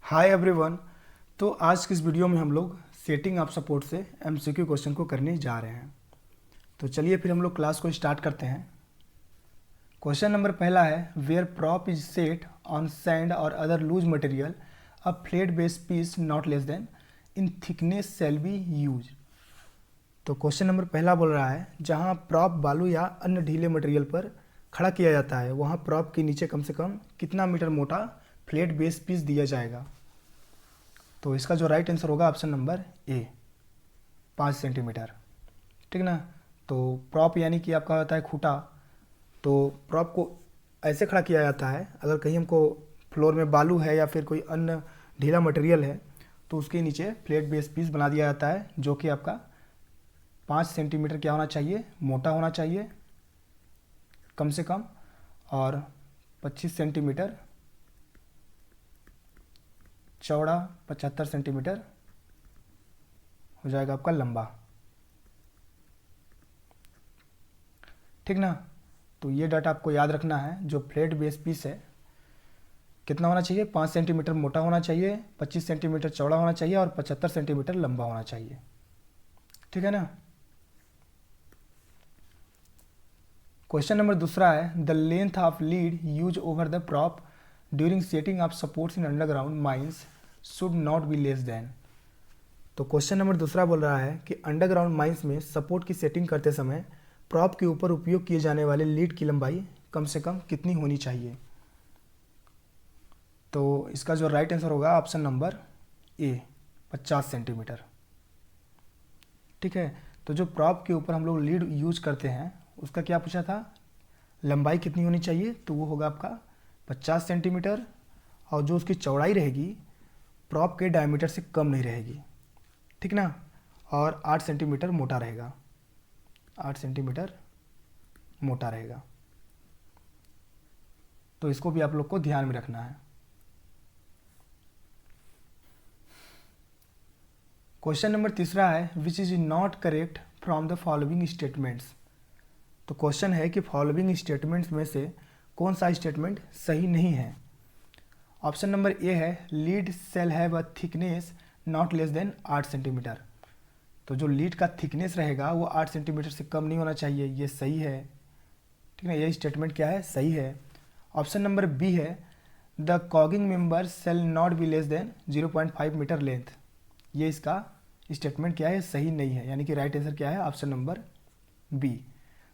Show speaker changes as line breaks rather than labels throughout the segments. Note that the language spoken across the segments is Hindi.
Hi everyone. तो आज की इस वीडियो में हम लोग सेटिंग ऑफ सपोर्ट से एमसीक्यू क्वेश्चन को करने जा रहे हैं। तो चलिए फिर हम लोग क्लास को स्टार्ट करते हैं। क्वेश्चन नंबर पहला है, where prop is set on sand or other loose material, a flat base piece not less than in thickness shall be use. तो क्वेश्चन नंबर पहला बोल रहा है, जहाँ प्रॉप बालू या अन्य ढीले मटेरियल पर खड़ा किया जाता है वहाँ प्रॉप के नीचे कम से कम कितना मीटर मोटा फ्लेट बेस पीस दिया जाएगा। तो इसका जो राइट आंसर होगा ऑप्शन नंबर ए, 5 सेंटीमीटर। ठीक ना। तो प्रॉप यानी कि आपका होता है खूटा। तो प्रॉप को ऐसे खड़ा किया जाता है, अगर कहीं हमको फ्लोर में बालू है या फिर कोई अन्य ढीला मटेरियल है तो उसके नीचे फ्लैट बेस पीस बना दिया जाता है, जो कि आपका 5 सेंटीमीटर क्या होना चाहिए, मोटा होना चाहिए कम से कम, और 25 सेंटीमीटर चौड़ा, 75 सेंटीमीटर हो जाएगा आपका लंबा। ठीक ना। तो ये डाटा आपको याद रखना है। जो फ्लैट बेस पीस है कितना होना चाहिए, 5 सेंटीमीटर मोटा होना चाहिए, 25 सेंटीमीटर चौड़ा होना चाहिए और 75 सेंटीमीटर लंबा होना चाहिए। ठीक है ना। क्वेश्चन नंबर दूसरा है, the length of lead use over the prop during setting of supports in underground mines should not be less then. तो क्वेश्चन नंबर दूसरा बोल रहा है कि अंडरग्राउंड माइंस में सपोर्ट की सेटिंग करते समय प्रॉप के ऊपर उपयोग किए जाने वाले लीड की लंबाई कम से कम कितनी होनी चाहिए। तो इसका जो राइट आंसर होगा ऑप्शन नंबर ए, 50 सेंटीमीटर। ठीक है। तो जो प्रॉप के ऊपर हम लोग लीड यूज करते हैं उसका क्या पूछा था, लंबाई कितनी होनी चाहिए, तो वो होगा आपका 50 सेंटीमीटर, और जो उसकी चौड़ाई रहेगी प्रॉप के डायमीटर से कम नहीं रहेगी। ठीक ना। और 8 सेंटीमीटर मोटा रहेगा, 8 सेंटीमीटर मोटा रहेगा। तो इसको भी आप लोग को ध्यान में रखना है। क्वेश्चन नंबर तीसरा है, which is not correct from the following statements. तो क्वेश्चन है कि फॉलोइंग स्टेटमेंट्स में से कौन सा स्टेटमेंट सही नहीं है। ऑप्शन नंबर ए है, lid shall have a thickness not less than 8 centimetre. तो जो लीड का थिकनेस रहेगा वो 8 सेंटीमीटर से कम नहीं होना चाहिए, ये सही है। ठीक है, ये स्टेटमेंट क्या है, सही है। ऑप्शन नंबर बी है, the cogging member shall not be less than 0.5 metre length. ये इसका स्टेटमेंट क्या है, सही नहीं है, यानी कि राइट आंसर क्या है, ऑप्शन नंबर बी।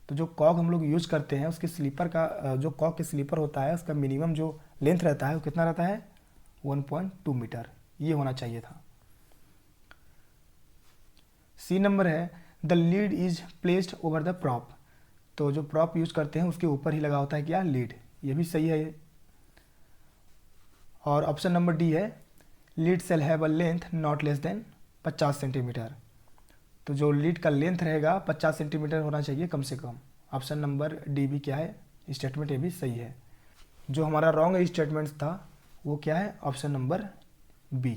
तो जो कॉग हम लोग यूज करते हैं उसके स्लीपर का, जो कॉग के स्लीपर होता है उसका मिनिमम जो लेंथ रहता है वो कितना रहता है, 1.2 मीटर। ये होना चाहिए था। सी नंबर है, the lead is placed over the prop. तो जो प्रॉप यूज करते हैं उसके ऊपर ही लगा होता है क्या, लीड। ये भी सही है। और ऑप्शन नंबर डी है, lid shall have a length not less than 50 centimetre. तो जो लीड का लेंथ रहेगा 50 सेंटीमीटर होना चाहिए कम से कम। ऑप्शन नंबर डी भी क्या है, स्टेटमेंट ये भी सही है। जो हमारा रॉन्ग स्टेटमेंट था वो क्या है, option number B.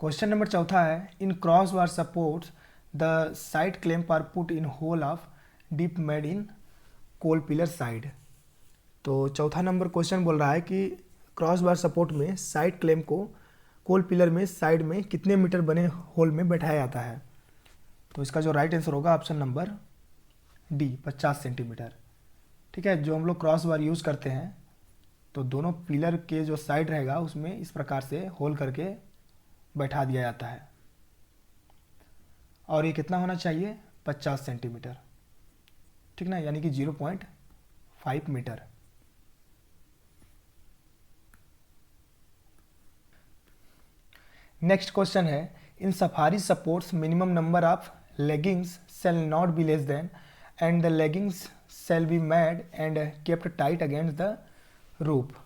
Question number चौथा है, in cross bar supports the side clamp are put in hole of deep made in coal pillar side. तो चौथा नंबर क्वेश्चन बोल रहा है कि क्रॉस बार सपोर्ट में साइड क्लैंप को कोल पिलर में साइड में कितने मीटर बने होल में बैठाया जाता है। तो इसका जो राइट आंसर होगा ऑप्शन नंबर डी, 50 सेंटीमीटर। ठीक है। जो हम लोग क्रॉस बार यूज़ करते हैं तो दोनों पिलर के जो साइड रहेगा उसमें इस प्रकार से होल करके बैठा दिया जाता है, और ये कितना होना चाहिए, 50 सेंटीमीटर। ठीक ना, यानी कि 0.5 मीटर। नेक्स्ट क्वेश्चन है, in safari supports minimum number of leggings shall not be less than and the leggings shall be made and kept tight against the roof.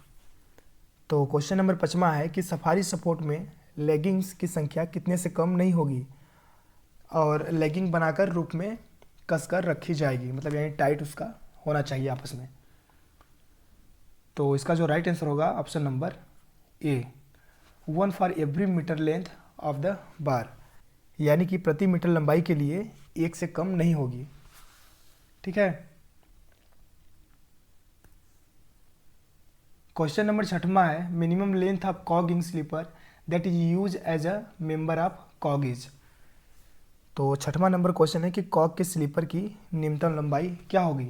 तो क्वेश्चन नंबर 5वां है कि सफारी सपोर्ट में लेगिंग्स की संख्या कितने से कम नहीं होगी और लेगिंग बनाकर रूफ में कसकर रखी जाएगी, मतलब यानी टाइट उसका होना चाहिए आपस में। तो इसका जो राइट आंसर होगा option number A, 1 for every metre length of the bar, यानी कि प्रति मीटर लंबाई के लिए 1 से कम नहीं होगी। ठीक है। क्वेश्चन नंबर 6वां है minimum length of cog in sleeper that is use as a member of cog is. तो 6वां नंबर क्वेश्चन है कि कॉग के स्लीपर की न्यूनतम लंबाई क्या होगी।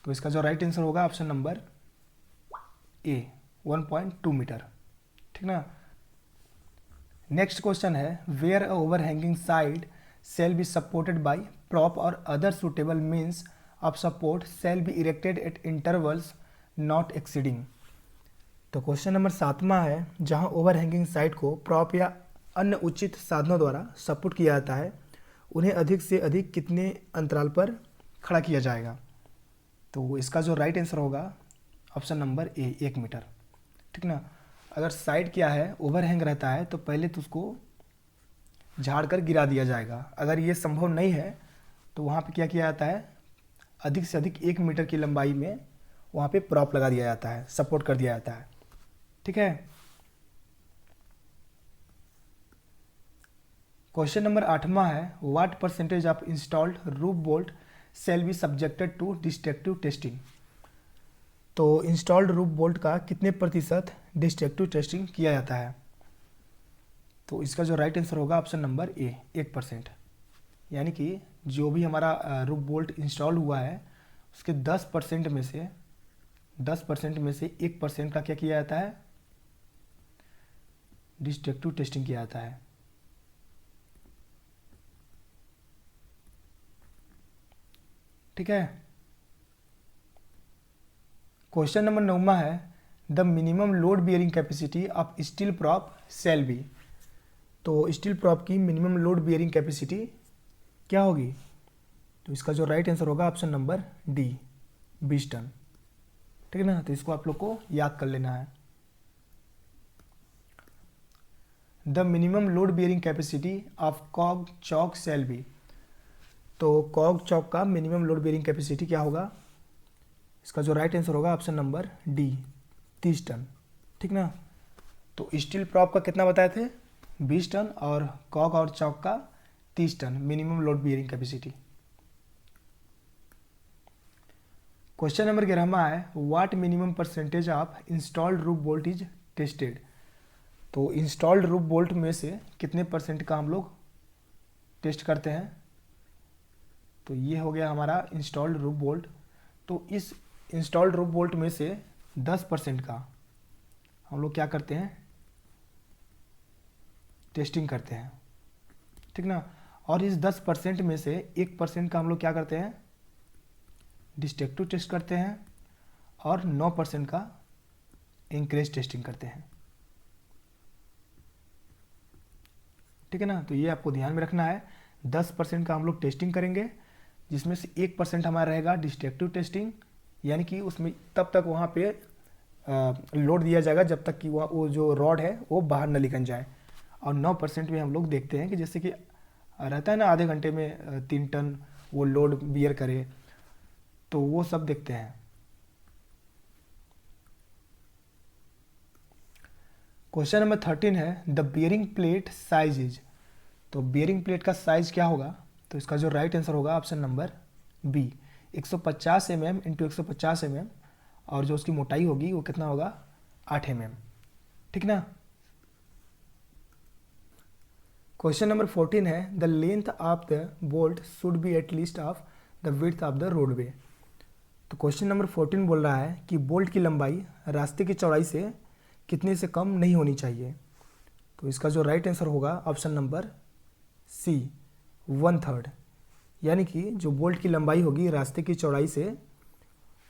तो इसका जो राइट आंसर होगा ऑप्शन नंबर ए 1.2 मीटर, ठीक ना। नेक्स्ट क्वेश्चन है where a overhanging side shall be supported by prop or other suitable means of support shall be erected at intervals not exceeding। तो क्वेश्चन नंबर 7वां है जहां ओवरहैंगिंग साइड को प्रॉप या अन्य उचित साधनों द्वारा सपोर्ट किया जाता है उन्हें अधिक से अधिक कितने अंतराल पर खड़ा किया जाएगा। तो इसका जो राइट आंसर होगा ऑप्शन नंबर ए 1 मीटर, ठीक ना। अगर साइड क्या है ओवरहैंग रहता है तो पहले तो उसको झाड़ कर गिरा दिया जाएगा। अगर ये संभव नहीं है तो वहाँ पे क्या किया जाता है अधिक से अधिक 1 मीटर की लंबाई में वहाँ पे प्रॉप लगा दिया जाता है, सपोर्ट कर दिया जाता है, ठीक है। क्वेश्चन नंबर 8वां है what percentage of installed roof bolt shall be subjected to destructive testing. तो इंस्टॉल्ड रूफ बोल्ट का कितने प्रतिशत डिस्ट्रक्टिव टेस्टिंग किया जाता है। तो इसका जो राइट आंसर होगा ऑप्शन नंबर ए 1%, यानी कि जो भी हमारा रूफ बोल्ट इंस्टॉल हुआ है उसके 10% में से 1% का क्या किया जाता है डिस्ट्रक्टिव टेस्टिंग किया जाता है, ठीक है। क्वेश्चन नंबर 9वां है the minimum load bearing capacity of steel prop shall be. तो स्टील प्रॉप की मिनिमम लोड बियरिंग कैपेसिटी क्या होगी। तो इसका जो राइट आंसर होगा ऑप्शन नंबर डी 20 टन, ठीक है ना। तो इसको आप लोग को याद कर लेना है। The minimum load bearing capacity of कॉग Chowk shall be. तो कॉग चौक का मिनिमम लोड बियरिंग कैपेसिटी क्या होगा। इसका जो राइट आंसर होगा ऑप्शन नंबर डी 30 टन, ठीक ना। तो स्टील प्रॉप का कितना बताए थे 20 टन और कॉग और चौक का 30 ton minimum load bearing capacity. Question number 11वां है what minimum percentage of installed roof bolt is tested. तो इंस्टॉल्ड रूफ बोल्ट में से कितने परसेंट का हम लोग टेस्ट करते हैं। तो ये हो गया हमारा इंस्टॉल्ड रूफ बोल्ट। तो इस इंस्टॉल्ड रूफ बोल्ट में से 10% का हम लोग क्या करते हैं टेस्टिंग करते हैं, ठीक ना। और इस 10% में से 1% का हम लोग क्या करते हैं डिस्ट्रक्टिव टेस्ट करते हैं और 9% का इंक्रेज टेस्टिंग करते हैं, ठीक है ना। तो ये आपको ध्यान में रखना है 10% का हम लोग टेस्टिंग करेंगे जिसमें से 1% हमारा रहेगा डिस्ट्रक्टिव टेस्टिंग, यानी कि उसमें तब तक वहाँ पे लोड दिया जाएगा जब तक कि वो जो रॉड है वो बाहर न निकल जाए। और 9% में हम लोग देखते हैं कि जैसे कि रहता है ना आधे घंटे में 3 टन वो लोड बियर करे, तो वो सब देखते हैं। क्वेश्चन नंबर 13 है the bearing plate size is. तो बियरिंग प्लेट का साइज क्या होगा। तो इसका जो राइट आंसर होगा option number B 150 mm into 150 mm और जो उसकी मोटाई होगी वो कितना होगा 8 mm, ठीक ना। क्वेश्चन नंबर 14 है the length of the bolt should be at least of the width of the roadway. तो क्वेश्चन नंबर 14 बोल रहा है कि बोल्ट की लंबाई रास्ते की चौड़ाई से कितने से कम नहीं होनी चाहिए। तो इसका जो राइट आंसर होगा ऑप्शन नंबर सी 1/3, यानी कि जो बोल्ट की लंबाई होगी रास्ते की चौड़ाई से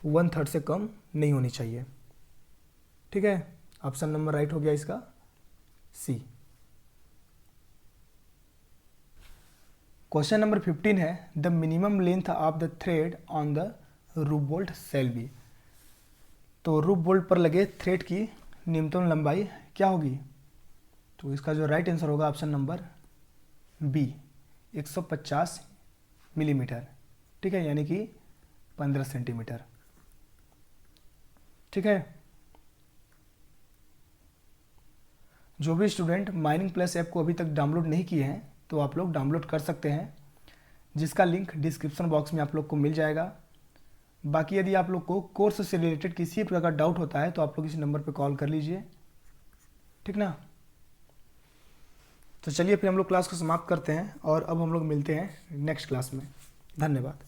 1/3 से कम नहीं होनी चाहिए, ठीक है। ऑप्शन नंबर राइट हो गया इसका सी। क्वेश्चन नंबर 15 है the minimum length of the thread on the roof bolt shall B. तो रूफ बोल्ट पर लगे थ्रेड की न्यूनतम लंबाई क्या होगी। तो इसका जो राइट आंसर होगा ऑप्शन नंबर बी 150 मिलीमीटर, ठीक है, यानी कि 15 सेंटीमीटर, ठीक है। जो भी स्टूडेंट माइनिंग प्लस ऐप को अभी तक डाउनलोड नहीं किए हैं तो आप लोग डाउनलोड कर सकते हैं, जिसका लिंक डिस्क्रिप्शन बॉक्स में आप लोग को मिल जाएगा। बाकी यदि आप लोग को कोर्स से रिलेटेड किसी प्रकार का डाउट होता है तो आप लोग इस नंबर पर कॉल कर लीजिए, ठीक ना। तो चलिए फिर हम लोग क्लास को समाप्त करते हैं और अब हम लोग मिलते हैं नेक्स्ट क्लास में। धन्यवाद।